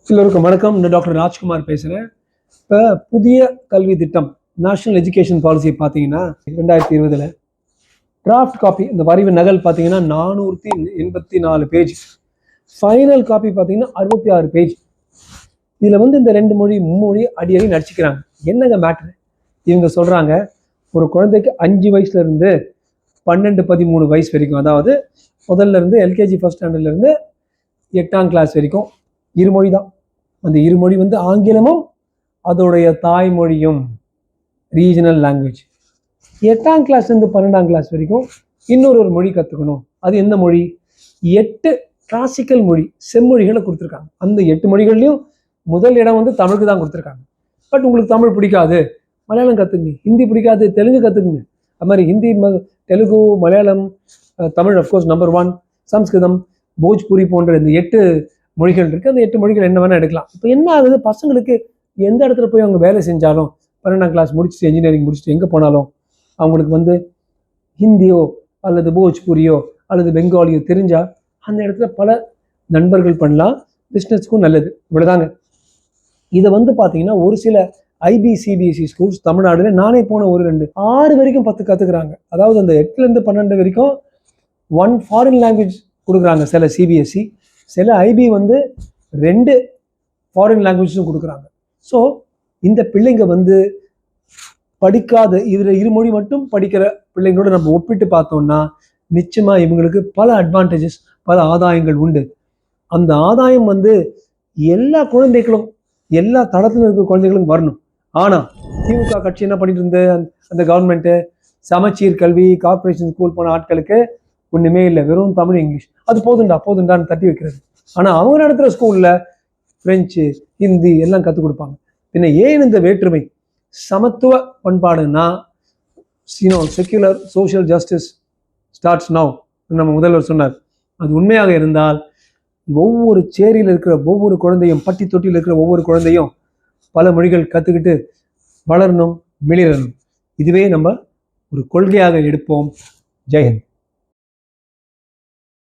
எல்லோருக்கும் வணக்கம். நான் டாக்டர் ராஜ்குமார் பேசுகிறேன். இப்போ புதிய கல்வி திட்டம் நேஷ்னல் எஜுகேஷன் பாலிசியை பார்த்தீங்கன்னா 2020 டிராஃப்ட் காப்பி இந்த வரைவு நகல் பார்த்தீங்கன்னா 484 பேஜ், ஃபைனல் காப்பி பார்த்தீங்கன்னா 66 பேஜ். இதில் இந்த 2 மொழி மும்மொழி அடி நடிச்சுக்கிறாங்க. என்னங்க மேட்ரு? இவங்க சொல்கிறாங்க ஒரு குழந்தைக்கு 5 வயசுலேருந்து 12-13 வயசு வரைக்கும், அதாவது முதல்ல இருந்து எல்கேஜி ஃபர்ஸ்ட் ஸ்டாண்டர்ட்லேருந்து 8ஆம் கிளாஸ் வரைக்கும் இருமொழி தான். அந்த இருமொழி ஆங்கிலமும் அதோடைய தாய்மொழியும் ரீஜனல் லாங்குவேஜ். 8ஆம் கிளாஸ்லேருந்து 12ஆம் கிளாஸ் வரைக்கும் இன்னொரு மொழி கற்றுக்கணும். அது எந்த மொழி? 8 கிளாசிக்கல் மொழி செம்மொழிகளை கொடுத்துருக்காங்க. அந்த 8 மொழிகள்லையும் முதல் இடம் தமிழுக்கு தான் கொடுத்துருக்காங்க. பட் உங்களுக்கு தமிழ் பிடிக்காது, மலையாளம் கற்றுக்குங்க. ஹிந்தி பிடிக்காது, தெலுங்கு கற்றுக்குங்க. அது மாதிரி ஹிந்தி, தெலுங்கு, மலையாளம், தமிழ் அஃப்கோர்ஸ் நம்பர் 1, சம்ஸ்கிருதம், போஜ்பூரி போன்ற இந்த 8 மொழிகள் இருக்குது. அந்த 8 மொழிகள் என்ன வேணால் எடுக்கலாம். இப்போ என்ன ஆகுது, பசங்களுக்கு எந்த இடத்துல போய் அவங்க வேலை செஞ்சாலும் 12ஆம் கிளாஸ் முடிச்சுட்டு இன்ஜினியரிங் முடிச்சுட்டு எங்கே போனாலும் அவங்களுக்கு ஹிந்தியோ அல்லது போஜ்பூரியோ அல்லது பெங்காலியோ தெரிஞ்சால் அந்த இடத்துல பல நண்பர்கள் பண்ணலாம், பிஸ்னஸ்க்கும் நல்லது. இவ்வளோதாங்க. இதை பார்த்தீங்கன்னா ஒரு சில IB-CBSE ஸ்கூல்ஸ் தமிழ்நாடுல நானே போன 6 வரைக்கும் 10 கற்றுக்குறாங்க. அதாவது அந்த 8லேருந்து 12 வரைக்கும் 1 ஃபாரின் லாங்குவேஜ் கொடுக்குறாங்க. சில CBSE, சில IB 2 ஃபாரின் லாங்குவேஜும் கொடுக்குறாங்க. ஸோ இந்த பிள்ளைங்க படிக்காத இதில் இருமொழி மட்டும் படிக்கிற பிள்ளைங்களோட நம்ம ஒப்பிட்டு பார்த்தோம்னா நிச்சயமாக இவங்களுக்கு பல அட்வான்டேஜஸ், பல ஆதாயங்கள் உண்டு. அந்த ஆதாயம் எல்லா குழந்தைகளும், எல்லா தளத்தில் இருக்கிற குழந்தைகளும் வரணும். ஆனால் திமுக கட்சி என்ன பண்ணிட்டு இருந்த அந்த கவர்மெண்ட்டு சமச்சீர் கல்வி, கார்பரேஷன் ஸ்கூல் போன ஆட்களுக்கு ஒன்றுமே இல்லை, வெறும் தமிழ் இங்கிலீஷ், அது போதுண்டான்னு தட்டி வைக்கிறது. ஆனால் அவங்க நடத்துகிற ஸ்கூலில் ஃப்ரெஞ்சு, ஹிந்தி எல்லாம் கற்றுக் கொடுப்பாங்க. பின்ன ஏன் இந்த வேற்றுமை? சமத்துவ பண்பாடுன்னா secular social justice starts now, நம்ம முதல்வர் சொன்னார். அது உண்மையாக இருந்தால் ஒவ்வொரு சேரியில் இருக்கிற ஒவ்வொரு குழந்தையும், பட்டி தொட்டியில் இருக்கிற ஒவ்வொரு குழந்தையும் பல மொழிகள் கற்றுக்கிட்டு வளரணும், மிளிரணும். இதுவே நம்ம ஒரு கொள்கையாக எடுப்போம். ஜெயஹிந்த்.